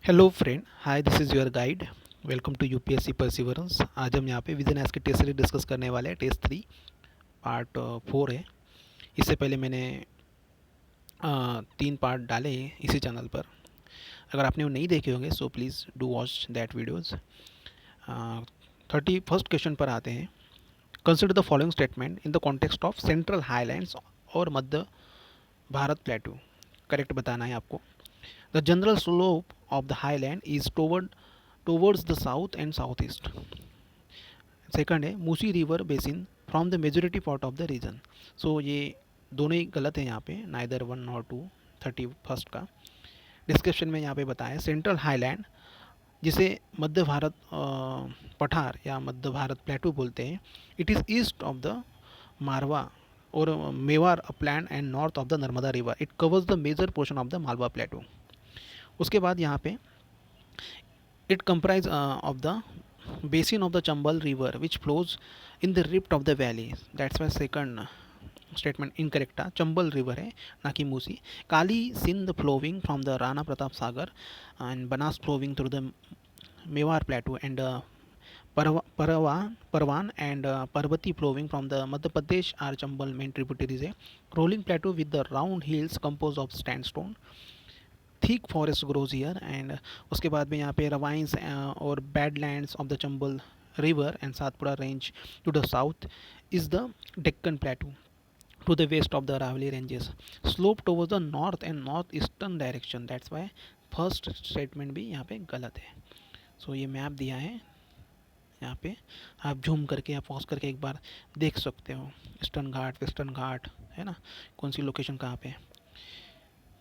Hello friend, hi, this is your guide. Welcome to UPSC perseverance. आज हम यहाँ पे विजन एस के टेस्ट सीरीज डिस्कस करने वाले हैं। टेस्ट 3 पार्ट 4 है। इससे पहले मैंने 3 पार्ट डाले हैं इसी चैनल पर। अगर आपने वो नहीं देखे होंगे so please do watch that videos. 31st question पर आते हैं। Consider the following statement in the context of central highlands और मध्य भारत प्लेटू। करेक्ट बताना है आपको। The general slope of the highland is towards the south and southeast. Second है Musi river basin from the majority part of the region. So ये दोनों ही गलत है यहाँ पे, नाइदर 1 और 2। 31st का डिस्क्रिप्शन में यहाँ पे बताया सेंट्रल हाईलैंड, जिसे मध्य भारत पठार या मध्य भारत प्लेटू बोलते हैं। It is east of the Marwa और Mewar upland and north of the Narmada river. It covers the major portion of the Malwa plateau. उसके बाद यहाँ पे it comprise of the basin of the Chambal river which flows in the rift of the valley. That's why second statement incorrect था। Chambal river है ना कि Musi. Kali Sindh flowing from the Rana Pratap Sagar and Banas flowing through the Mewar plateau and Parwan and Parvati flowing from the Madhya Pradesh are Chambal main tributaries है। Rolling plateau with the round hills composed of sandstone। Thick forest grows here and उसके बाद में यहाँ पे ravines और badlands of the Chambal river and Satpura range to the south is the Deccan plateau to the west of the Aravalli ranges slope towards the north and north eastern direction. That's why first statement भी यहाँ पे गलत है। सो ये map दिया है यहाँ पे, आप जूम करके या पॉज करके एक बार देख सकते हो। ईस्टर्न घाट, वेस्टर्न घाट है ना, कौन सी लोकेशन कहाँ पे।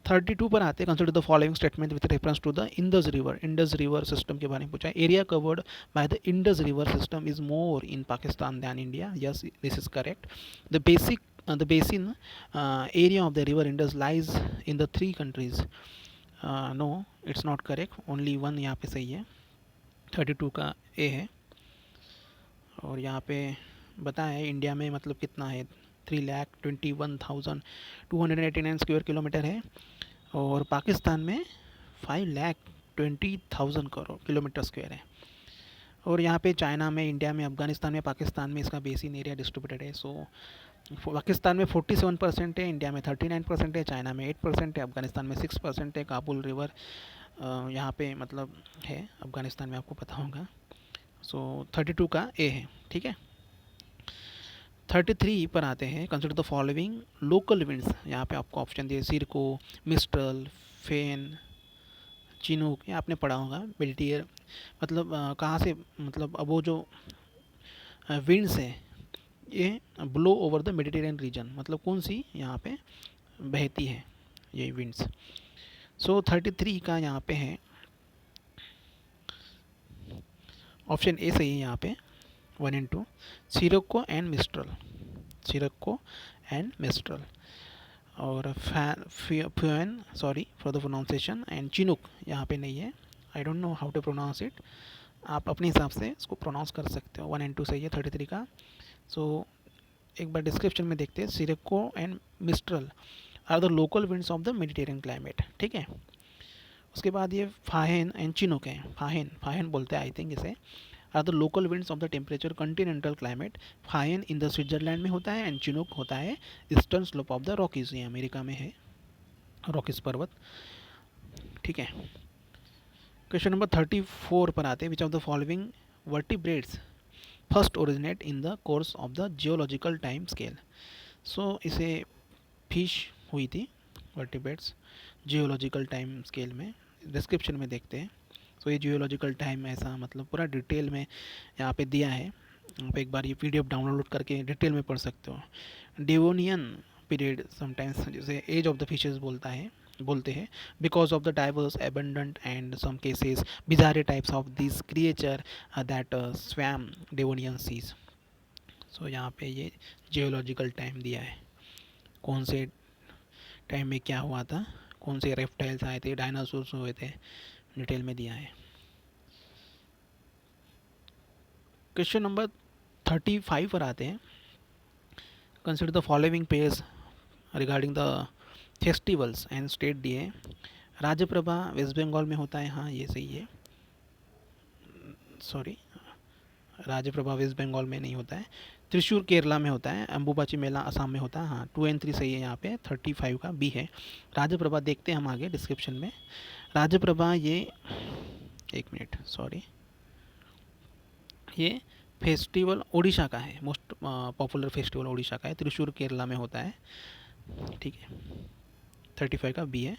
32 पर आते हैं। Consider the following statement with reference to the Indus river. Indus river system के बारे में पूछा है। Area covered by the Indus river system is more in Pakistan than India. Yes, this is correct. The basin area of the river Indus lies in the 3 countries. No, it's not correct. Only one यहाँ पे सही है। 32 का ए है। और यहाँ पे बताया है इंडिया में मतलब कितना है, 3,21,289 स्क्वायर किलोमीटर है। और पाकिस्तान में 5,20,000 किलोमीटर स्क्वायर है। और यहाँ पे चाइना में, इंडिया में, अफगानिस्तान में, पाकिस्तान में इसका बेसिन एरिया डिस्ट्रीब्यूटेड है। सो पाकिस्तान में 47% है, इंडिया में 39% है, चाइना में 8% है, अफगानिस्तान में 6% है। काबुल रिवर यहाँ पे मतलब है अफगानिस्तान में, आपको पता होगा। सो 32 का ए है, ठीक है। 33 पर आते हैं। Consider the following local winds. यहाँ पे आपको ऑप्शन दिए सिरको, मिस्ट्रल, फेन, चिनूक। ये आपने पढ़ा होगा। बेल्टियर मतलब कहाँ से, मतलब अब वो जो विंड्स है ये blow over the Mediterranean reason, मतलब कौन सी यहाँ पे बहती है ये विंड्स। सो 33 का यहाँ पे है ऑप्शन ए सही है यहाँ पे, 1 and 2, sirocco and mistral. Sirocco and mistral. और foehn, sorry for the pronunciation, and chinook यहाँ पे नहीं है। I don't know how to pronounce it, आप अपने हिसाब से इसको प्रोनाउंस कर सकते हो। 1 and 2 सही है 33 का। सो एक बार डिस्क्रिप्शन में देखते हैं। Sirocco and mistral are the local winds of the Mediterranean climate, ठीक है। उसके बाद ये फाहेन एंड चिनूक है। फाहेन बोलते हैं आई थिंक इसे। Are the local winds of the temperate continental climate. Foehn in the Switzerland में होता है एंड चिनूक होता है eastern slope of the Rockies, ये अमेरिका में है, रॉकीज पर्वत, ठीक है। क्वेश्चन नंबर 34 पर आते हैं। Which of the following vertebrates first originate in the course of the geological time scale. So इसे फिश हुई थी वर्टिब्रेट्स जियोलॉजिकल टाइम स्केल में। डिस्क्रिप्शन में देखते हैं। सो ये जियोलॉजिकल टाइम ऐसा मतलब पूरा डिटेल में यहाँ पे दिया है। यहाँ पे एक बार ये PDF डाउनलोड करके डिटेल में पढ़ सकते हो। डेवोनियन पीरियड समटाइम्स जैसे एज ऑफ द फिशेस बोलते हैं because of the diverse abundant and some cases bizarre types of this creature that swam Devonian seas. So यहाँ पे ये जियोलॉजिकल टाइम दिया है, कौन से टाइम में क्या हुआ था, कौन से रेप्टाइल्स आए थे, डायनासोर्स हुए थे, डिटेल में दिया है। क्वेश्चन नंबर 35 पर आते हैं। Consider the following pairs regarding the festivals and state दिए राज्यप्रभा वेस्ट बंगाल में होता है, हाँ ये सही है, सॉरी, राज्यप्रभा वेस्ट बंगाल में नहीं होता है। त्रिशूर केरला में होता है। अम्बुबाची मेला असम में होता है। हाँ 2 एंड 3 सही है, यहाँ पे 35 का बी है। राज्यप्रभा देखते हैं हम आगे डिस्क्रिप्शन में। राज्यप्रभा ये, एक मिनट सॉरी, ये फेस्टिवल उड़ीसा का है, मोस्ट पॉपुलर फेस्टिवल उड़ीसा का है, त्रिशूर केरला में होता है, ठीक है, 35 का बी है।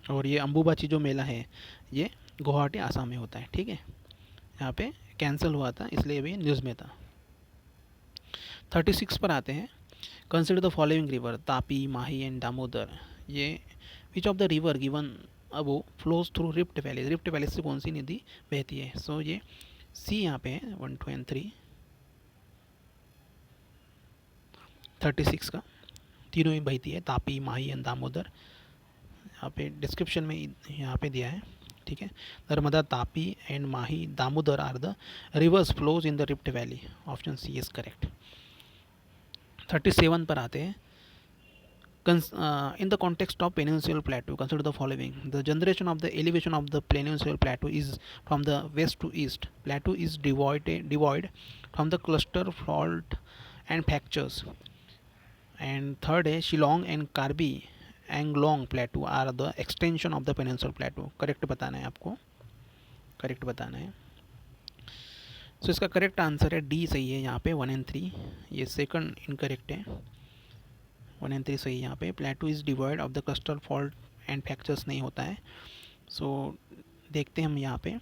और ये अम्बुबाची जो मेला है ये गुवाहाटी आसाम में होता है, ठीक है। यहाँ पे कैंसिल हुआ था इसलिए अभी न्यूज़ में था। 36 पर आते हैं। Consider the following river Tapi, Mahi and Damodar. ये which of the river given above flows through rift valley. Rift valley से कौन सी नदी बहती है? सो ये सी यहाँ पे है 1 2 एंड 3 36 का, तीनों ही बहती है, तापी, माही एंड दामोदर। यहाँ पे डिस्क्रिप्शन में यहाँ पे दिया है, ठीक है। Narmada, Tapi and Mahi, Damodar are the rivers flows in the rift valley. Option C is correct. 37 पर आते हैं। In the context of peninsular plateau, consider the following. The generation of the elevation of the peninsular plateau is from the west to east. Plateau is devoid from the cluster fault and fractures. And third है Shillong and Karbi Anglong plateau are the extension of the peninsular plateau. Correct बताना है आपको, correct बताना है। सो इसका correct answer है D सही है यहाँ पे 1 एंड 3। ये सेकंड इनकरेक्ट है, 1 एंड 3 सही है यहाँ पे। प्लेटू is divide of the cluster fault and fractures नहीं होता है। सो देखते हैं हम यहाँ पे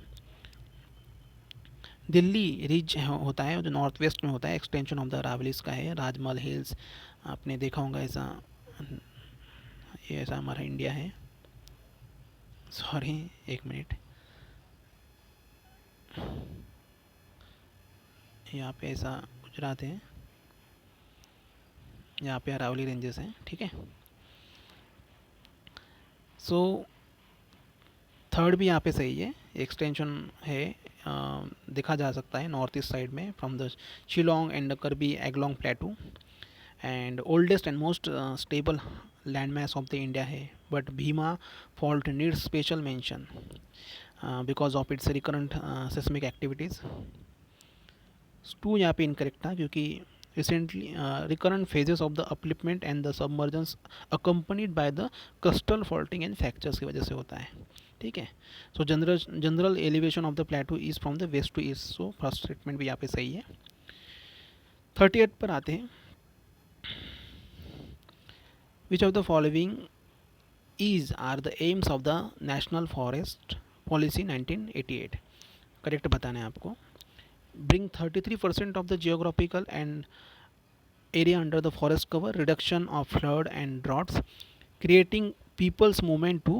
दिल्ली रिज होता है जो नॉर्थ वेस्ट में होता है, एक्सटेंशन ऑफ द अरावलीज का है। राजमहल हिल्स आपने देखा होगा, ऐसा ये ऐसा हमारा इंडिया है, सॉरी एक मिनट, यहाँ पे ऐसा गुजरात है, यहाँ पे अरावली रेंजेस हैं, ठीक है। सो थर्ड भी यहाँ पे सही है, एक्सटेंशन है, देखा जा सकता है नॉर्थ ईस्ट साइड में from the Shillong and the Karbi Anglong plateau. And oldest and most stable landmass of the India है, but Bhima fault needs special mention because of its recurrent seismic activities. 2 यहाँ पे इनकरेक्ट था क्योंकि recently recurrent phases of the upliftment and the submergence accompanied by the crustal faulting and fractures की वजह से होता है, ठीक है। So general elevation of the plateau is from the west to east. So first statement भी यहाँ पे सही है। 38 पर आते हैं। Which of the following is are the aims of the national forest policy 1988। Correct बताना है आपको। Bring 33% of the geographical and area under the forest cover, reduction of flood and droughts, creating people's movement to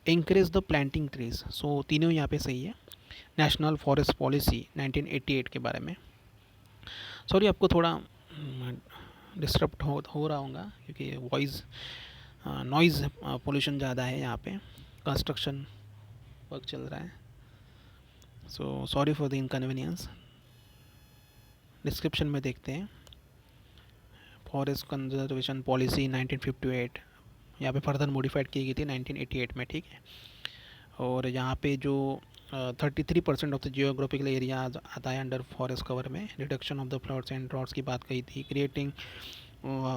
encourage the planting trees। so तीनों यहाँ पे सही है। National forest policy 1988 के बारे में। सॉरी आपको थोड़ा डिस्टर्ब हो रहा होगा क्योंकि वॉइस नॉइज़ पोल्यूशन ज़्यादा है, यहाँ पे कंस्ट्रक्शन वर्क चल रहा है। So sorry for the inconvenience. Description में देखते हैं। फॉरेस्ट कंजर्वेशन पॉलिसी 1958 यहाँ पे फर्दर मॉडिफाइड की गई थी 1988 में, ठीक है। और यहाँ पे जो 33% ऑफ द जियोग्राफिकल एरिया आता है अंडर फॉरेस्ट कवर में। Reduction of the floods and droughts की बात कही थी। Creating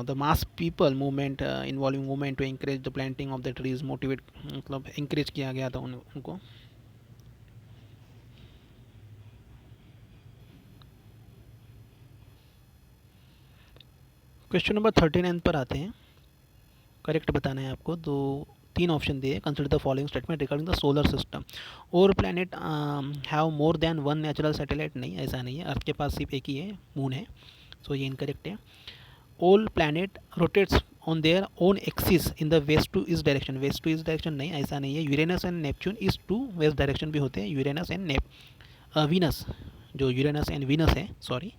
the mass people movement involving movement to encourage the planting of the trees, motivate मतलब इंकरेज किया गया था उनको। क्वेश्चन नंबर 39 पर आते हैं। करेक्ट बताना है आपको। 3 ऑप्शन दिए। Consider the following statement regarding the solar system. और planet have more than 1 natural satellite. नहीं, ऐसा नहीं है, अर्थ के पास सिर्फ एक ही है, मून है। सो ये इनकरेक्ट है। All planet rotates on their own axis in the west to east direction. West to east direction नहीं, ऐसा नहीं है। Uranus and Neptune east to west direction भी होते हैं। यूरेनस एंड वीनस, जो यूरेनस एंड वीनस है, सॉरी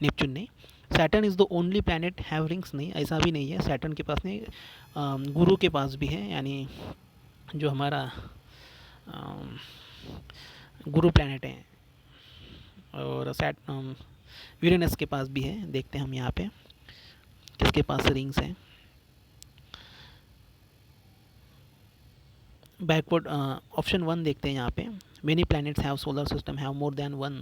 नेपच्यून नहीं। Saturn is the only planet have rings. नहीं, ऐसा भी नहीं है। सैटर्न के पास नहीं, गुरु के पास भी है, यानी जो हमारा गुरु प्लैनेट है। और यूरेनस के पास भी है। देखते हैं हम यहाँ पे किसके पास रिंग्स हैं। बैकवर्ड ऑप्शन 1 देखते हैं यहाँ पे। Many planets have solar system have more then one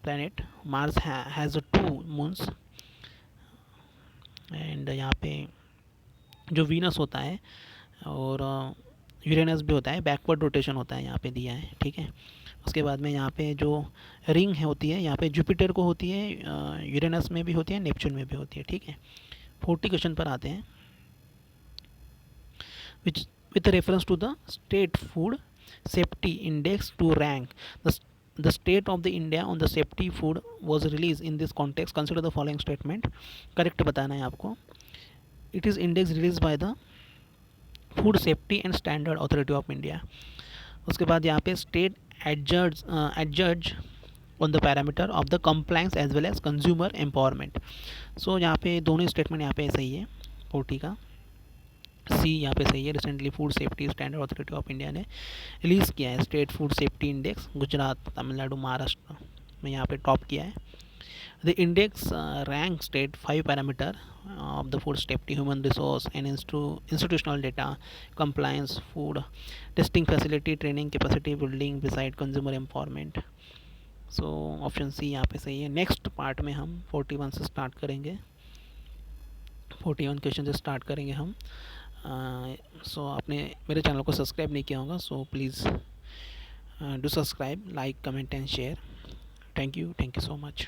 planet. Mars has 2 moons. And यहाँ पे जो वीनस होता है और यूरेनस भी होता है, बैकवर्ड रोटेशन होता है यहाँ पे दिया है, ठीक है। उसके बाद में यहाँ पे जो रिंग है होती है यहाँ पे जुपिटर को होती है, यूरेनस में भी होती है, नेपच्यून में भी होती है, ठीक है। 40 क्वेश्चन पर आते हैं। which with reference to the state food safety index to rank the state of the India on the safety food was released in this context. Consider the following statement. Correct बताना है आपको। It is index released by the food safety and standard authority of India. उसके बाद यहाँ पे state adjudged on the parameter of the compliance as well as consumer empowerment. So यहाँ पे दोनों स्टेटमेंट यहाँ पे सही है। 40 का सी यहाँ पे सही है। Recently food safety standard authority of India ने रिलीज़ किया है state food safety index, Gujarat, Tamil Nadu, Maharashtra में यहाँ पे टॉप किया है। The index rank state 5 parameter of the food safety, human resource and institutional data, compliance, food testing facility, training capacity building, beside consumer empowerment. So option C यहाँ पे सही है। Next part में हम 41 से स्टार्ट करेंगे, 41 क्वेश्चन से start करेंगे हम। सो आपने मेरे चैनल को सब्सक्राइब नहीं किया होगा, सो please do subscribe, like, comment and share. Thank you so much.